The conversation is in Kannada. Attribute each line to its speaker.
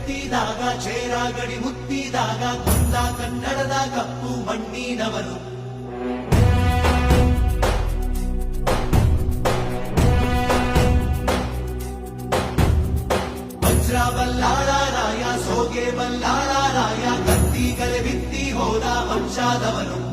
Speaker 1: ಎತ್ತಿದಾಗ ಚೇರ ಗಡಿ ಮುತ್ತಿದಾಗ ಕೊಂದ ಕನ್ನಡದ ಕಪ್ಪು ಮಣ್ಣಿನವನು. ವಜ್ರ ಬಲ್ಲಾಳ ರಾಯ, ಸೋಗೆ ಬಲ್ಲಾಳ ರಾಯ, ಕತ್ತಿಗಲೆ ಬಿತ್ತಿ ಹೋದ ವಂಶಾದವನು.